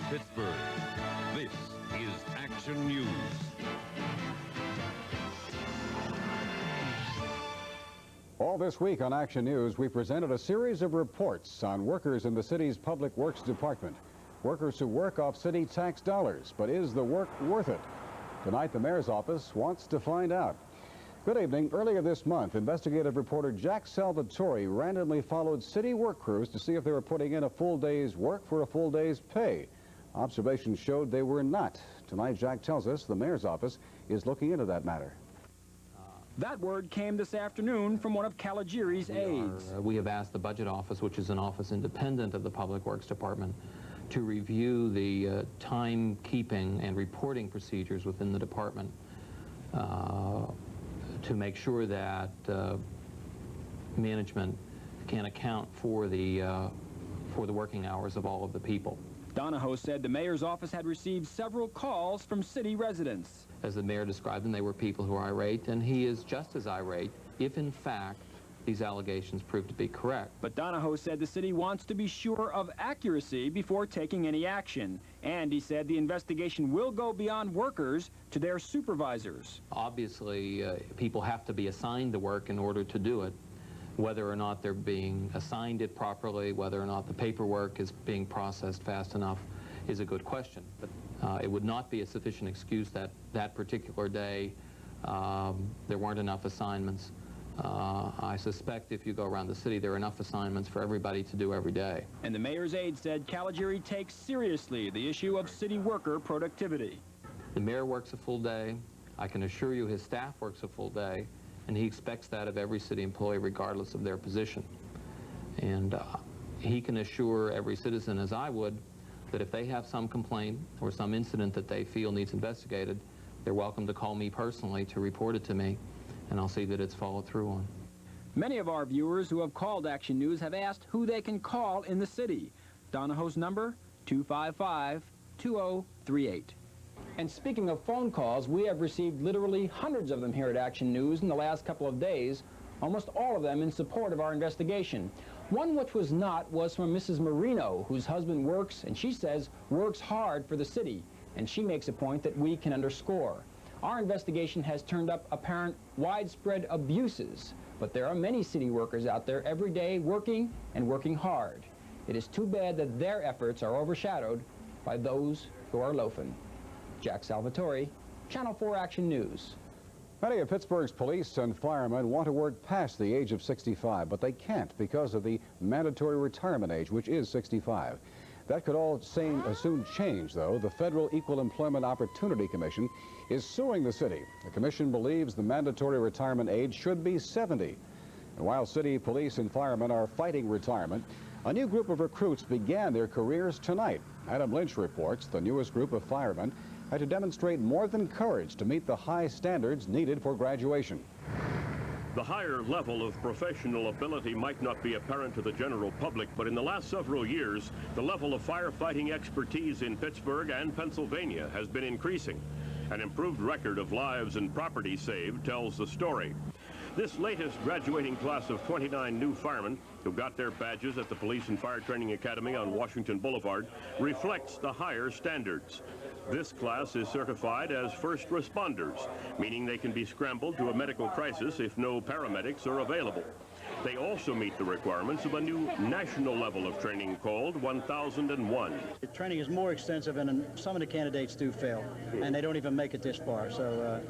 Pittsburgh. This is Action News. All this week on Action News, we presented a series of reports on workers in the city's Public Works Department. Workers who work off city tax dollars, but is the work worth it? Tonight, the mayor's office wants to find out. Good evening. Earlier this month, investigative reporter Jack Salvatore randomly followed city work crews to see if they were putting in a full day's work for a full day's pay. Observations showed they were not. Tonight, Jack tells us the mayor's office is looking into that matter. That word came this afternoon from one of Caligiri's aides. We have asked the Budget Office, which is an office independent of the Public Works Department, to review the timekeeping and reporting procedures within the department to make sure that management can account for the working hours of all of the people. Donahoe said the mayor's office had received several calls from city residents. As the mayor described them, they were people who are irate, and he is just as irate if, in fact, these allegations prove to be correct. But Donahoe said the city wants to be sure of accuracy before taking any action. And he said the investigation will go beyond workers to their supervisors. Obviously, people have to be assigned the work in order to do it. Whether or not they're being assigned it properly, whether or not the paperwork is being processed fast enough is a good question. But it would not be a sufficient excuse that that particular day there weren't enough assignments. I suspect if you go around the city, there are enough assignments for everybody to do every day. And the mayor's aide said Caligiri takes seriously the issue of city worker productivity. The mayor works a full day. I can assure you his staff works a full day, and he expects that of every city employee regardless of their position. And he can assure every citizen, as I would, that if they have some complaint or some incident that they feel needs investigated, they're welcome to call me personally to report it to me, and I'll see that it's followed through on. Many of our viewers who have called Action News have asked who they can call in the city. Donahoe's number, 255-2038. And speaking of phone calls, we have received literally hundreds of them here at Action News in the last couple of days, almost all of them in support of our investigation. One which was not was from Mrs. Marino, whose husband works, and she says, works hard for the city, and she makes a point that we can underscore. Our investigation has turned up apparent widespread abuses, but there are many city workers out there every day working and working hard. It is too bad that their efforts are overshadowed by those who are loafing. Jack Salvatore, Channel 4 Action News. Many of Pittsburgh's police and firemen want to work past the age of 65, but they can't because of the mandatory retirement age, which is 65. That could all soon change, though. The Federal Equal Employment Opportunity Commission is suing the city. The commission believes the mandatory retirement age should be 70. And while city police and firemen are fighting retirement, a new group of recruits began their careers tonight. Adam Lynch reports the newest group of firemen had to demonstrate more than courage to meet the high standards needed for graduation. The higher level of professional ability might not be apparent to the general public, but in the last several years, the level of firefighting expertise in Pittsburgh and Pennsylvania has been increasing. An improved record of lives and property saved tells the story. This latest graduating class of 29 new firemen who got their badges at the Police and Fire Training Academy on Washington Boulevard reflects the higher standards. This class is certified as first responders, meaning they can be scrambled to a medical crisis if no paramedics are available. They also meet the requirements of a new national level of training called 1001. The training is more extensive, and some of the candidates do fail, and they don't even make it this far. So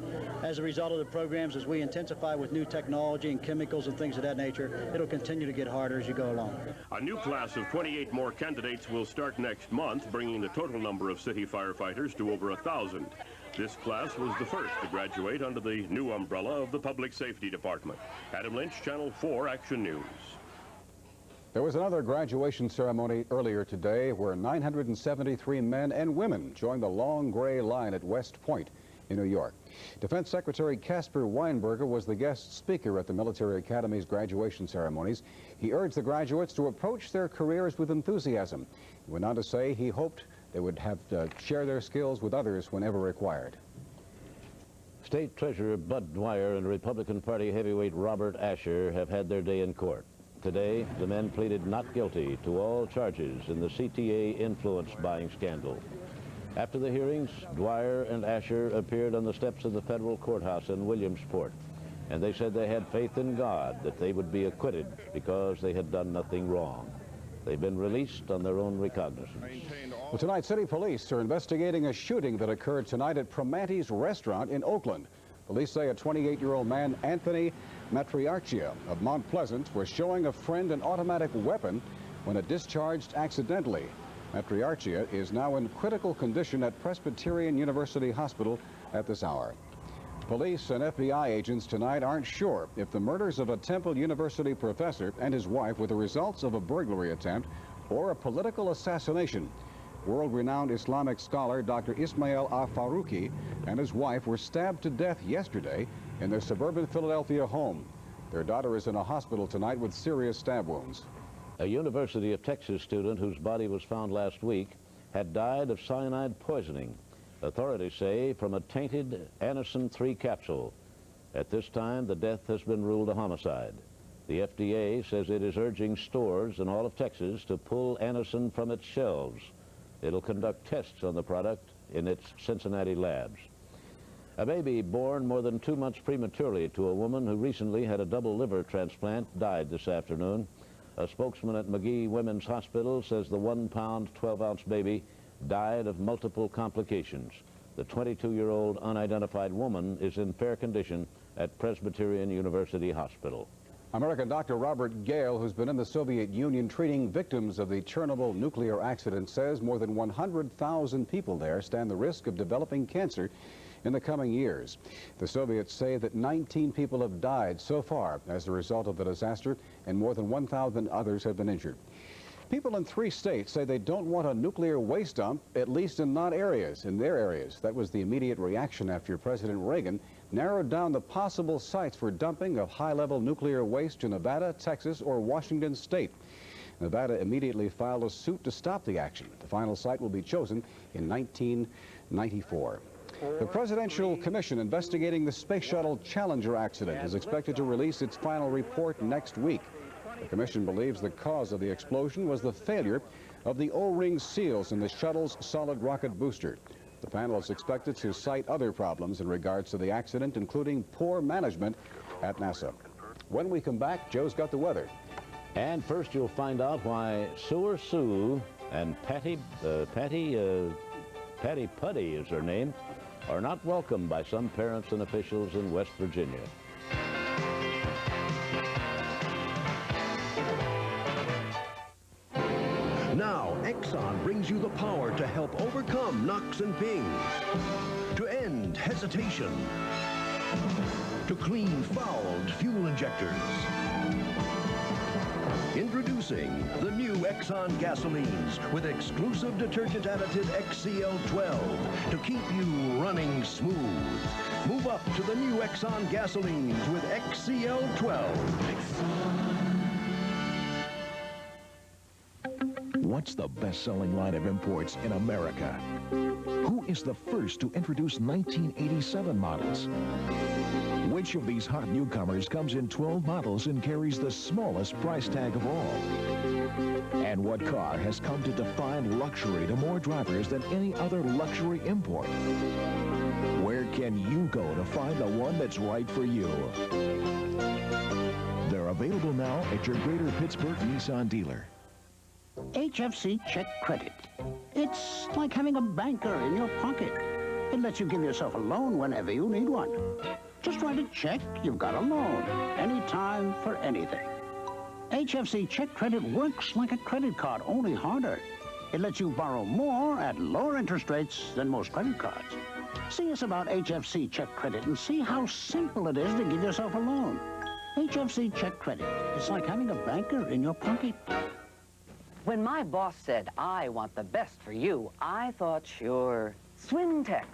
as a result of the programs, as we intensify with new technology and chemicals and things of that nature, it'll continue to get harder as you go along. A new class of 28 more candidates will start next month, bringing the total number of city firefighters to over 1,000. This class was the first to graduate under the new umbrella of the Public Safety Department. Adam Lynch, Channel 4 Action News. There was another graduation ceremony earlier today where 973 men and women joined the long gray line at West Point in New York. Defense Secretary Caspar Weinberger was the guest speaker at the Military Academy's graduation ceremonies. He urged the graduates to approach their careers with enthusiasm. He went on to say he hoped they would have to share their skills with others whenever required. State Treasurer Bud Dwyer and Republican Party heavyweight Robert Asher have had their day in court. Today, the men pleaded not guilty to all charges in the CTA influence buying scandal. After the hearings, Dwyer and Asher appeared on the steps of the federal courthouse in Williamsport, and they said they had faith in God that they would be acquitted because they had done nothing wrong. They've been released on their own recognizance. Well, tonight, city police are investigating a shooting that occurred tonight at Promanti's restaurant in Oakland. Police say a 28-year-old man, Anthony Matriarchia of Mount Pleasant, was showing a friend an automatic weapon when it discharged accidentally. Matriarchia is now in critical condition at Presbyterian University Hospital at this hour. Police and FBI agents tonight aren't sure if the murders of a Temple University professor and his wife were the results of a burglary attempt or a political assassination. World-renowned Islamic scholar Dr. Ismail Al-Farouqi and his wife were stabbed to death yesterday in their suburban Philadelphia home. Their daughter is in a hospital tonight with serious stab wounds. A University of Texas student whose body was found last week had died of cyanide poisoning. Authorities say from a tainted Anacin 3 capsule. At this time, the death has been ruled a homicide. The FDA says it is urging stores in all of Texas to pull Anacin from its shelves. It'll conduct tests on the product in its Cincinnati labs. A baby born more than 2 months prematurely to a woman who recently had a double liver transplant died this afternoon. A spokesman at McGee Women's Hospital says the 1-pound, 12-ounce baby died of multiple complications. The 22-year-old unidentified woman is in fair condition at Presbyterian University Hospital. American Dr. Robert Gale, who's been in the Soviet Union treating victims of the Chernobyl nuclear accident, says more than 100,000 people there stand the risk of developing cancer in the coming years. The Soviets say that 19 people have died so far as a result of the disaster, and more than 1,000 others have been injured. People in 3 states say they don't want a nuclear waste dump, at least in their areas. That was the immediate reaction after President Reagan narrowed down the possible sites for dumping of high-level nuclear waste to Nevada, Texas, or Washington State. Nevada immediately filed a suit to stop the action. The final site will be chosen in 1994. The Presidential Commission investigating the Space Shuttle Challenger accident is expected to release its final report next week. The commission believes the cause of the explosion was the failure of the O-ring seals in the shuttle's solid rocket booster. The panel is expected to cite other problems in regards to the accident, including poor management at NASA. When we come back, Joe's got the weather. And first you'll find out why Sewer Sue and Patty Putty is her name, are not welcomed by some parents and officials in West Virginia. Now, Exxon brings you the power to help overcome knocks and pings, to end hesitation, to clean fouled fuel injectors. Introducing the new Exxon gasolines with exclusive detergent additive XCL12 to keep you running smooth. Move up to the new Exxon gasolines with XCL12. What's the best-selling line of imports in America? Who is the first to introduce 1987 models? Which of these hot newcomers comes in 12 models and carries the smallest price tag of all? And what car has come to define luxury to more drivers than any other luxury import? Where can you go to find the one that's right for you? They're available now at your Greater Pittsburgh Nissan dealer. HFC Check Credit. It's like having a banker in your pocket. It lets you give yourself a loan whenever you need one. Just write a check, you've got a loan. Anytime, for anything. HFC Check Credit works like a credit card, only harder. It lets you borrow more at lower interest rates than most credit cards. See us about HFC Check Credit and see how simple it is to give yourself a loan. HFC Check Credit. It's like having a banker in your pocket. When my boss said, I want the best for you, I thought, sure, Swintech.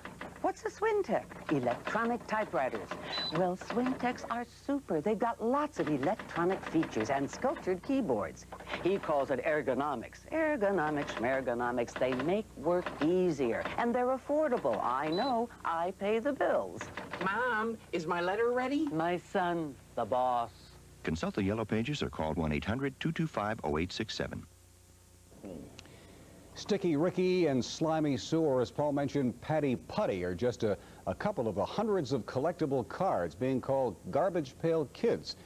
What's a Swintech? Electronic typewriters. Well, Swintechs are super. They've got lots of electronic features and sculptured keyboards. He calls it ergonomics. Ergonomics, schmergonomics, they make work easier. And they're affordable. I know. I pay the bills. Mom, is my letter ready? My son, the boss. Consult the Yellow Pages or call 1-800-225-0867. Sticky Ricky and Slimy Sue, or as Paul mentioned, Patty Putty, are just a couple of the hundreds of collectible cards being called Garbage Pail Kids.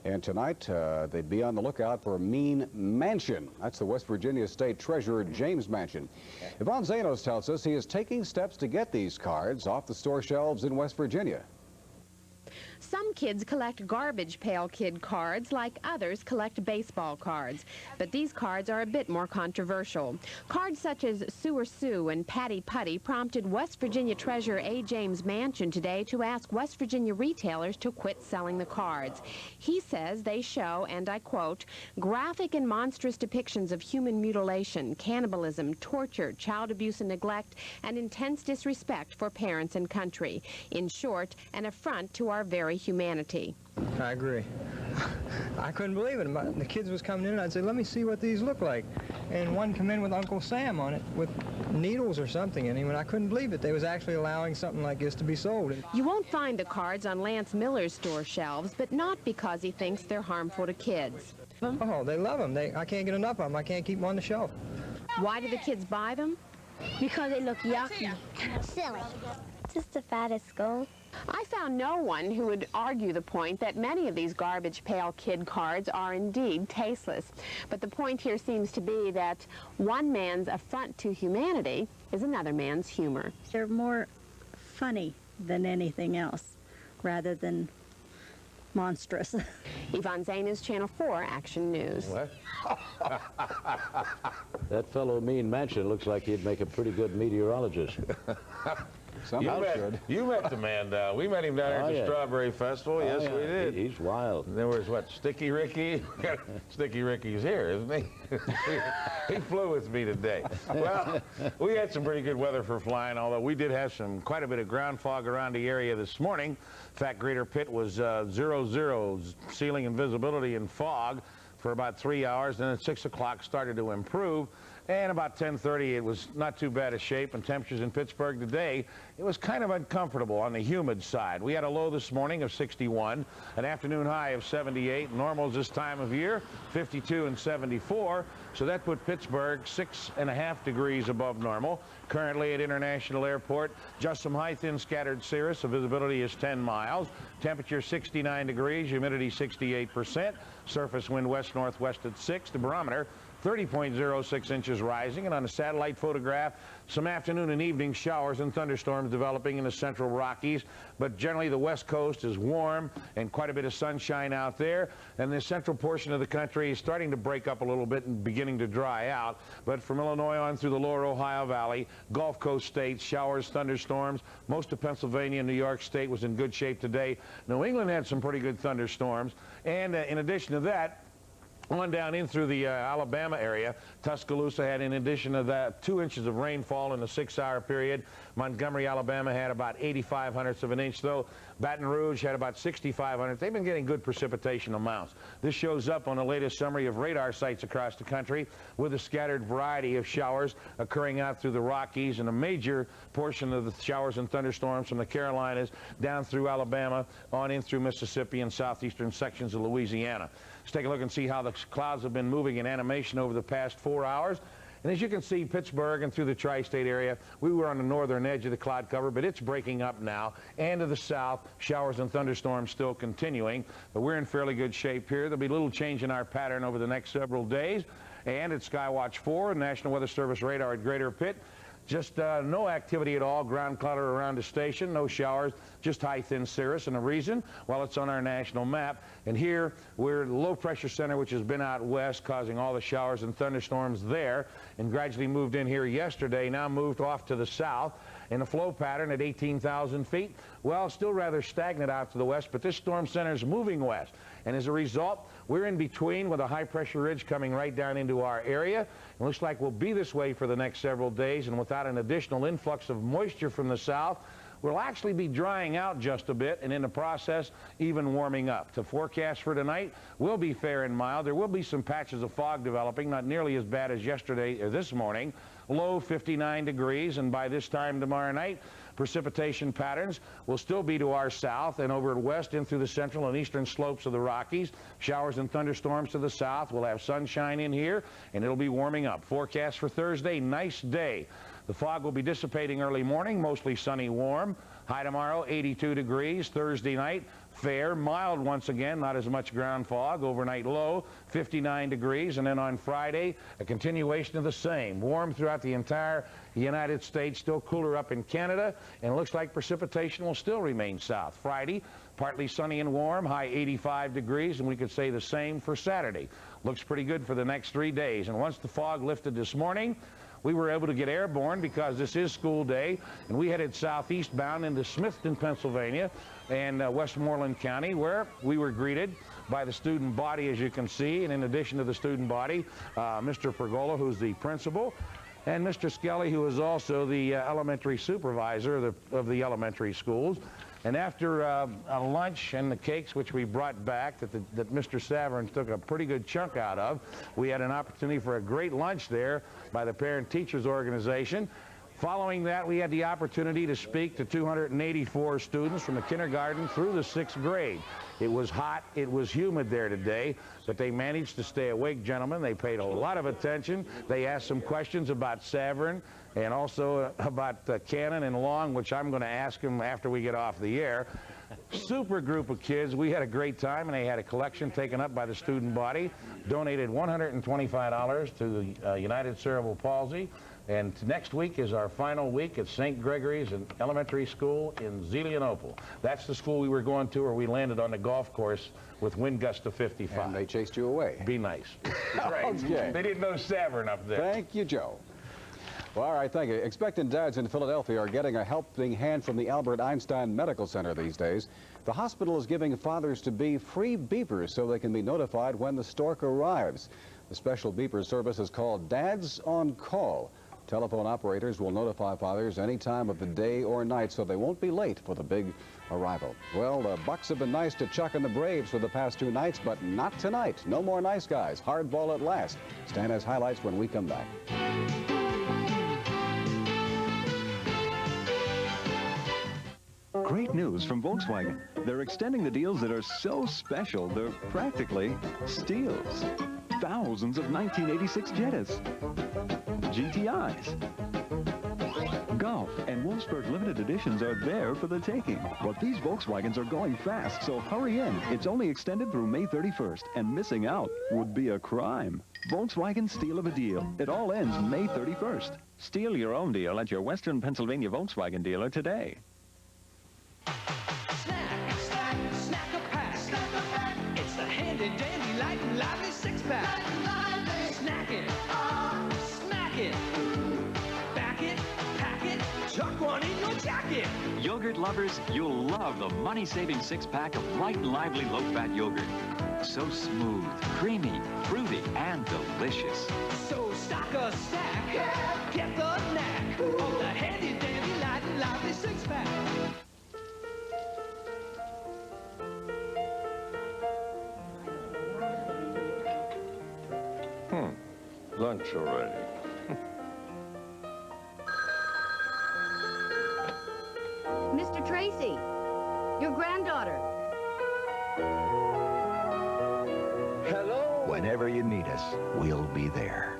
And tonight, they'd be on the lookout for a Mean Mansion. That's the West Virginia State Treasurer James Mansion. Yvonne Zanos tells us he is taking steps to get these cards off the store shelves in West Virginia. Some kids collect Garbage Pail Kid cards, like others collect baseball cards. But these cards are a bit more controversial. Cards such as Sewer Sue and Patty Putty prompted West Virginia Treasurer A. James Mansion today to ask West Virginia retailers to quit selling the cards. He says they show, and I quote, graphic and monstrous depictions of human mutilation, cannibalism, torture, child abuse and neglect, and intense disrespect for parents and country. In short, an affront to our very humanity. I agree. I couldn't believe it. The kids was coming in and I'd say, let me see what these look like. And one come in with Uncle Sam on it with needles or something in him, and I couldn't believe it. They was actually allowing something like this to be sold. You won't find the cards on Lance Miller's store shelves, but not because he thinks they're harmful to kids. Oh, they love them. I can't get enough of them. I can't keep them on the shelf. Why do the kids buy them? Because they look yucky. Silly. Just the fattest skull. I found no one who would argue the point that many of these Garbage Pail Kid cards are indeed tasteless. But the point here seems to be that one man's affront to humanity is another man's humor. They're more funny than anything else, rather than monstrous. Yvonne Zanos, Channel 4 Action News. What? That fellow Mean Mansion looks like he'd make a pretty good meteorologist. You met the man down. We met him down there at the Strawberry Festival. Yes, we did. He's wild. And there was, what, Sticky Ricky? Sticky Ricky's here, isn't he? He flew with me today. Well, we had some pretty good weather for flying, although we did have quite a bit of ground fog around the area this morning. In fact, Greater Pitt was 0-0, ceiling and visibility in fog for about 3 hours. Then at 6 o'clock started to improve. And about 10:30, it was not too bad a shape, and temperatures in Pittsburgh today, it was kind of uncomfortable on the humid side. We had a low this morning of 61, an afternoon high of 78. Normals this time of year, 52 and 74. So that put Pittsburgh 6.5 degrees above normal. Currently at International Airport, just some high, thin, scattered cirrus. The visibility is 10 miles. Temperature 69 degrees, humidity 68%. Surface wind west-northwest at 6. The barometer 30.06 inches rising, and on a satellite photograph, some afternoon and evening showers and thunderstorms developing in the central Rockies, but generally the west coast is warm and quite a bit of sunshine out there, and the central portion of the country is starting to break up a little bit and beginning to dry out. But from Illinois on through the lower Ohio Valley, Gulf Coast states, showers, thunderstorms. Most of Pennsylvania and New York State was in good shape today. New England had some pretty good thunderstorms, and in addition to that, on down in through the Alabama area, Tuscaloosa had, in addition to that, 2 inches of rainfall in a 6-hour period. Montgomery, Alabama had about 0.85 of an inch, though. Baton Rouge had about 6,500. They've been getting good precipitation amounts. This shows up on the latest summary of radar sites across the country, with a scattered variety of showers occurring out through the Rockies, and a major portion of the showers and thunderstorms from the Carolinas down through Alabama, on in through Mississippi and southeastern sections of Louisiana. Let's take a look and see how the clouds have been moving in animation over the past 4 hours. And as you can see, Pittsburgh and through the tri-state area, we were on the northern edge of the cloud cover, but it's breaking up now. And to the south, showers and thunderstorms still continuing. But we're in fairly good shape here. There'll be a little change in our pattern over the next several days. And at Skywatch 4, National Weather Service radar at Greater Pitt, just no activity at all, ground clutter around the station, no showers, just high, thin cirrus. And the reason? Well, it's on our national map. And here, we're at a low-pressure center, which has been out west, causing all the showers and thunderstorms there, and gradually moved in here yesterday, now moved off to the south. In a flow pattern at 18,000 feet, well, still rather stagnant out to the west, but this storm center is moving west. And as a result, we're in between with a high-pressure ridge coming right down into our area. It looks like we'll be this way for the next several days, and without an additional influx of moisture from the south, we'll actually be drying out just a bit, and in the process, even warming up. The forecast for tonight will be fair and mild. There will be some patches of fog developing, not nearly as bad as yesterday or this morning. Low 59 degrees, and by this time tomorrow night, Precipitation patterns will still be to our south and over west in through the central and eastern slopes of the Rockies. Showers and thunderstorms to the south. We'll have sunshine in here, and it'll be warming up. Forecast for Thursday, nice day. The fog will be dissipating early morning, mostly sunny, warm. High tomorrow, 82 degrees. Thursday night, fair, mild once again, not as much ground fog. Overnight low, 59 degrees. And then on Friday, a continuation of the same. Warm throughout the entire United States, still cooler up in Canada, and it looks like precipitation will still remain south. Friday, partly sunny and warm, high 85 degrees, and we could say the same for Saturday. Looks pretty good for the next 3 days. And once the fog lifted this morning, we were able to get airborne because this is school day, and we headed southeastbound into Smithton, Pennsylvania, and Westmoreland County, where we were greeted by the student body, as you can see. And in addition to the student body, Mr. Pergola, who's the principal, and Mr. Skelly, who is also the elementary supervisor of the elementary schools. And after a lunch and the cakes, which we brought back, that Mr. Savran took a pretty good chunk out of, we had an opportunity for a great lunch there by the Parent Teachers Organization. Following that, we had the opportunity to speak to 284 students from the kindergarten through the 6th grade. It was hot, it was humid there today, but they managed to stay awake, gentlemen. They paid a lot of attention. They asked some questions about Savran and also about Cannon and Long, which I'm going to ask them after we get off the air. Super group of kids. We had a great time, and they had a collection taken up by the student body, donated $125 to the United Cerebral Palsy. And next week is our final week at St. Gregory's Elementary School in Zelienople. That's the school we were going to, where we landed on the golf course with wind gusts to 55. And they chased you away. Be nice. Right. Okay. They didn't know Savran up there. Thank you, Joe. Well, all right, thank you. Expectant dads in Philadelphia are getting a helping hand from the Albert Einstein Medical Center these days. The hospital is giving fathers-to-be free beepers so they can be notified when the stork arrives. The special beeper service is called Dads on Call. Telephone operators will notify fathers any time of the day or night so they won't be late for the big arrival. Well, the Bucks have been nice to Chuck and the Braves for the past 2 nights, but not tonight. No more nice guys. Hard ball at last. Stan has highlights when we come back. Great news from Volkswagen. They're extending the deals that are so special, they're practically steals. Thousands of 1986 Jettas, GTIs, Golf, and Wolfsburg limited editions are there for the taking. But these Volkswagens are going fast, so hurry in. It's only extended through May 31st, and missing out would be a crime. Volkswagen steal of a deal. It all ends May 31st. Steal your own deal at your Western Pennsylvania Volkswagen dealer today. It's the handy dandy light and lively six-pack. Snack it, smack it, back it, pack it, tuck one in your jacket. Yogurt lovers, you'll love the money-saving six-pack of light and lively low-fat yogurt. So smooth, creamy, fruity, and delicious. So stock a stack, get the knack of the handy dandy light and lively six-pack. Lunch already. Mr. Tracy, your granddaughter. Hello? Whenever you need us, we'll be there.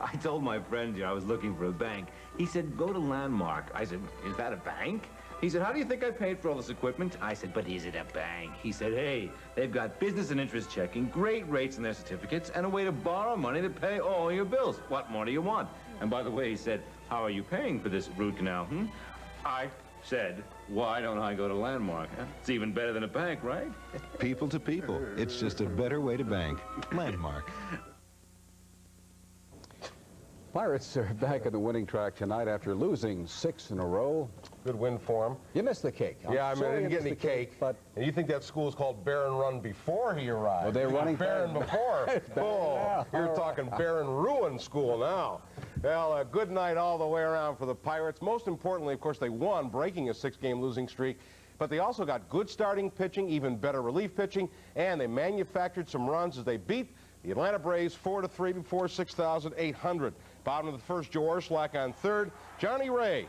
I told my friend I was looking for a bank. He said, go to Landmark. I said, is that a bank? He said, how do you think I paid for all this equipment? I said, but is it a bank? He said, hey, they've got business and interest checking, great rates in their certificates, and a way to borrow money to pay all your bills. What more do you want? And by the way, he said, how are you paying for this root canal, I said, why don't I go to Landmark? It's even better than a bank, right? People to people. It's just a better way to bank. Landmark. Pirates are back in the winning track tonight after losing 6 in a row. Good win for him. You missed the cake. Yeah, I mean, I didn't get any cake. But and you think that school's called Barren Run before he arrived? Well, they're running Barren before. Oh, you're talking Barren Ruin School now. Well, a good night all the way around for the Pirates. Most importantly, of course, they won, breaking a 6-game losing streak. But they also got good starting pitching, even better relief pitching, and they manufactured some runs as they beat The Atlanta Braves 4-3 before 6,800. Bottom of the first, Joe Orslack on third. Johnny Ray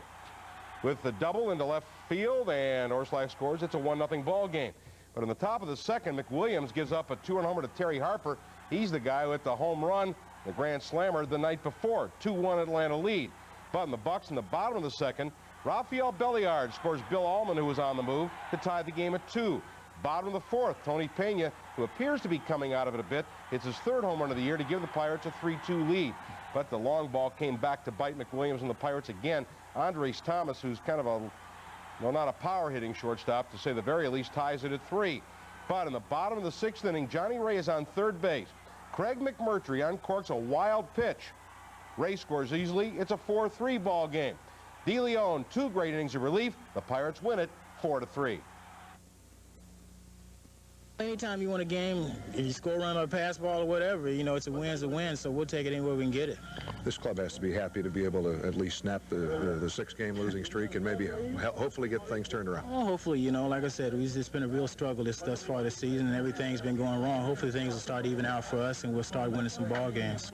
with the double into left field, and Orslack scores. It's a 1-0 ball game. But in the top of the second, McWilliams gives up a 2-run homer to Terry Harper. He's the guy with the home run, the grand slammer the night before. 2-1 Atlanta lead. But in the Bucks in the bottom of the second, Rafael Belliard scores Bill Allman, who was on the move, to tie the game at 2. Bottom of the fourth, Tony Pena, who appears to be coming out of it a bit, hits his third home run of the year to give the Pirates a 3-2 lead. But the long ball came back to bite McWilliams and the Pirates again. Andres Thomas, who's kind of a, well, not a power-hitting shortstop, to say the very least, ties it at 3. But in the bottom of the sixth inning, Johnny Ray is on third base. Craig McMurtry uncorks a wild pitch. Ray scores easily. It's a 4-3 ball game. DeLeon, 2 great innings of relief. The Pirates win it 4-3. Anytime you win a game, if you score a run or a pass ball or whatever, you know, it's a win's a win, so we'll take it anywhere we can get it. This club has to be happy to be able to at least snap the 6-game losing streak and maybe hopefully get things turned around. Well, hopefully, you know, like I said, it's been a real struggle thus far this season, and everything's been going wrong. Hopefully things will start even out for us, and we'll start winning some ball games.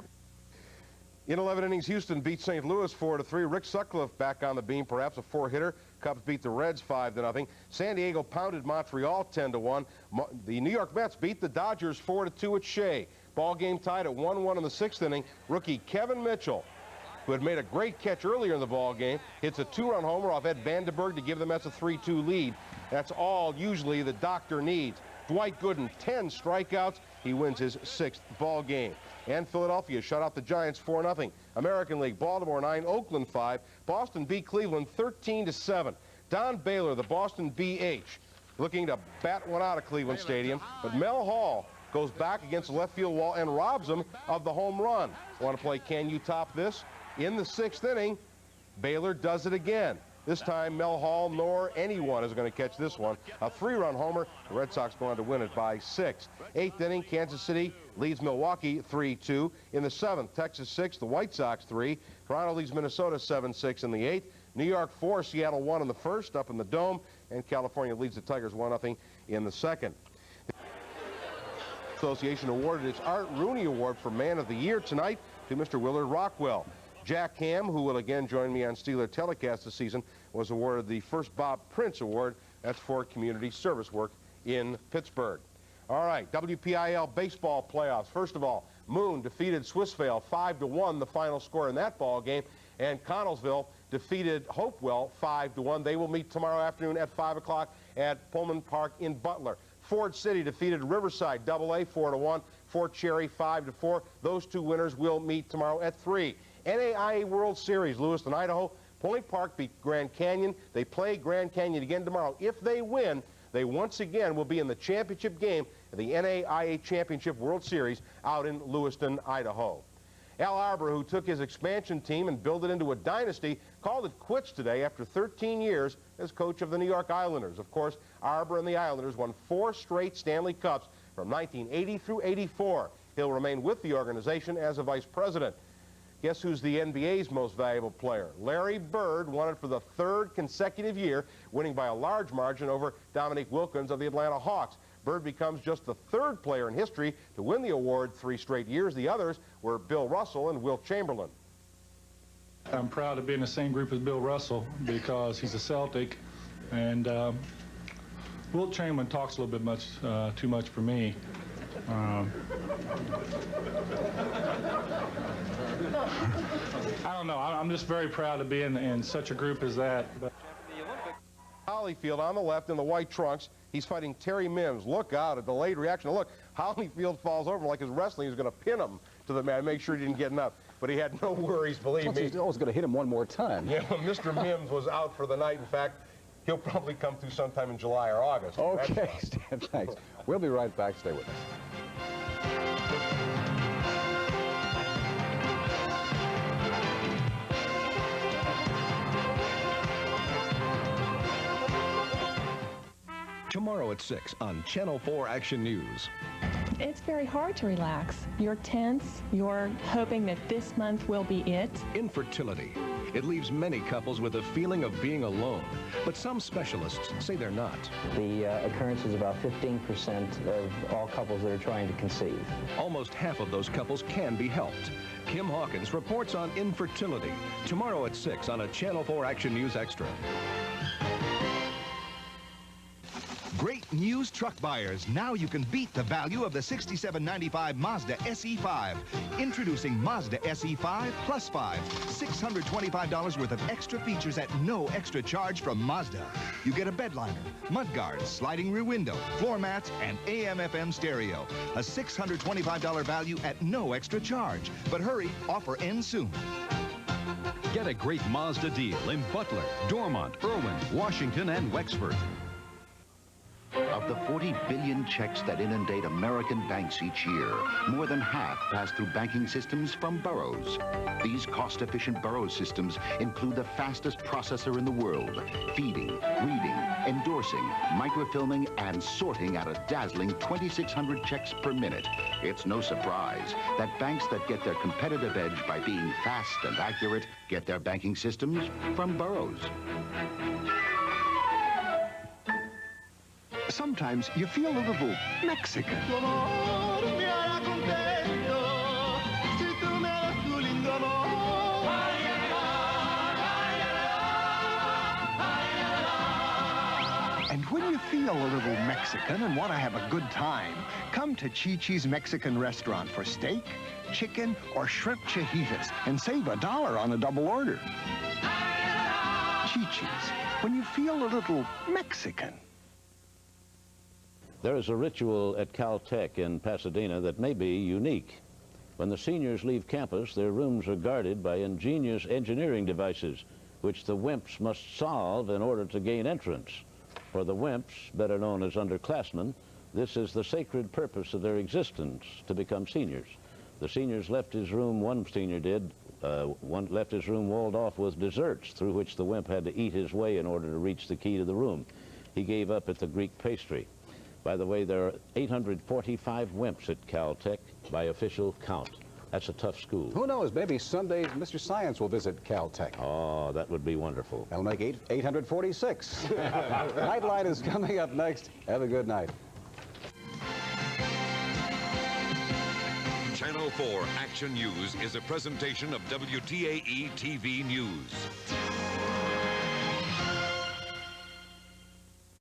In 11 innings, Houston beat St. Louis 4-3. Rick Sutcliffe back on the beam, perhaps a 4-hitter. Cubs beat the Reds 5-0. San Diego pounded Montreal 10-1. The New York Mets beat the Dodgers 4-2 at Shea. Ball game tied at 1-1 in the 6th inning. Rookie Kevin Mitchell, who had made a great catch earlier in the ball game, hits a 2-run homer off Ed Vandenberg to give the Mets a 3-2 lead. That's all usually the doctor needs. Dwight Gooden, 10 strikeouts. He wins his 6th ball game. And Philadelphia shut out the Giants 4-0. American League, Baltimore 9, Oakland 5. Boston beat Cleveland 13-7. Don Baylor, the Boston BH, looking to bat one out of Cleveland Stadium. But Mel Hall goes back against the left field wall and robs him of the home run. Want to play Can You Top This? In the 6th inning, Baylor does it again. This time, Mel Hall nor anyone is going to catch this one. A 3-run homer. The Red Sox go on to win it by 6. 8th inning, Kansas City leads Milwaukee 3-2. In the 7th, Texas 6, the White Sox 3. Toronto leads Minnesota 7-6 in the 8th. New York 4, Seattle 1 in the 1st, up in the Dome. And California leads the Tigers 1-0 in the 2nd. The Association awarded its Art Rooney Award for Man of the Year tonight to Mr. Willard Rockwell. Jack Ham, who will again join me on Steeler Telecast this season, was awarded the first Bob Prince Award. That's for community service work in Pittsburgh. All right, WPIL baseball playoffs. First of all, Moon defeated Swissvale 5-1, the final score in that ball game, and Connellsville defeated Hopewell 5-1. They will meet tomorrow afternoon at 5 o'clock at Pullman Park in Butler. Ford City defeated Riverside AA 4-1. Fort Cherry 5-4. Those two winners will meet tomorrow at 3. NAIA World Series, Lewiston, Idaho. Point Park beat Grand Canyon. They play Grand Canyon again tomorrow. If they win, they once again will be in the championship game of the NAIA Championship World Series out in Lewiston, Idaho. Al Arbor, who took his expansion team and built it into a dynasty, called it quits today after 13 years as coach of the New York Islanders. Of course, Arbor and the Islanders won 4 straight Stanley Cups from 1980 through 84. He'll remain with the organization as a vice president. Guess who's the NBA's most valuable player? Larry Bird won it for the 3rd consecutive year, winning by a large margin over Dominique Wilkins of the Atlanta Hawks. Bird becomes just the 3rd player in history to win the award 3 straight years. The others were Bill Russell and Wilt Chamberlain. I'm proud to be in the same group as Bill Russell because he's a Celtic, and Wilt Chamberlain talks a little bit too much for me. I don't know. I'm just very proud to be in such a group as that. But Holyfield on the left in the white trunks. He's fighting Terry Mims. Look out, a delayed reaction. Look, Holyfield falls over like his wrestling. He's going to pin him to the mat, make sure he didn't get enough. But he had no worries, believe me. He's always going to hit him one more time. Yeah, Mr. Mims was out for the night. In fact, he'll probably come through sometime in July or August. Okay, Stan, thanks. We'll be right back. Stay with us. Tomorrow at 6 on Channel 4 Action News. It's very hard to relax. You're tense. You're hoping that this month will be it. Infertility. It leaves many couples with a feeling of being alone. But some specialists say they're not. The occurrence is about 15% of all couples that are trying to conceive. Almost half of those couples can be helped. Kim Hawkins reports on infertility tomorrow at 6 on a Channel 4 Action News Extra. Great news, truck buyers. Now you can beat the value of the $67.95 Mazda SE5. Introducing Mazda SE5 Plus 5. $625 worth of extra features at no extra charge from Mazda. You get a bed liner, mudguards, sliding rear window, floor mats, and AM/FM stereo. A $625 value at no extra charge. But hurry, offer ends soon. Get a great Mazda deal in Butler, Dormont, Irwin, Washington, and Wexford. Of the 40 billion checks that inundate American banks each year, more than half pass through banking systems from boroughs. These cost-efficient borough systems include the fastest processor in the world, feeding, reading, endorsing, microfilming, and sorting at a dazzling 2,600 checks per minute. It's no surprise that banks that get their competitive edge by being fast and accurate get their banking systems from boroughs. Sometimes you feel a little Mexican. And when you feel a little Mexican and want to have a good time, come to Chi-Chi's Mexican restaurant for steak, chicken, or shrimp fajitas and save $1 on a double order. Chi-Chi's, when you feel a little Mexican. There is a ritual at Caltech in Pasadena that may be unique. When the seniors leave campus, their rooms are guarded by ingenious engineering devices, which the wimps must solve in order to gain entrance. For the wimps, better known as underclassmen, this is the sacred purpose of their existence, to become seniors. The seniors left his room, one senior did, left his room walled off with desserts through which the wimp had to eat his way in order to reach the key to the room. He gave up at the Greek pastry. By the way, there are 845 wimps at Caltech by official count. That's a tough school. Who knows, maybe someday Mr. Science will visit Caltech. Oh, that would be wonderful. That'll make 846. Nightline is coming up next. Have a good night. Channel 4 Action News is a presentation of WTAE TV News.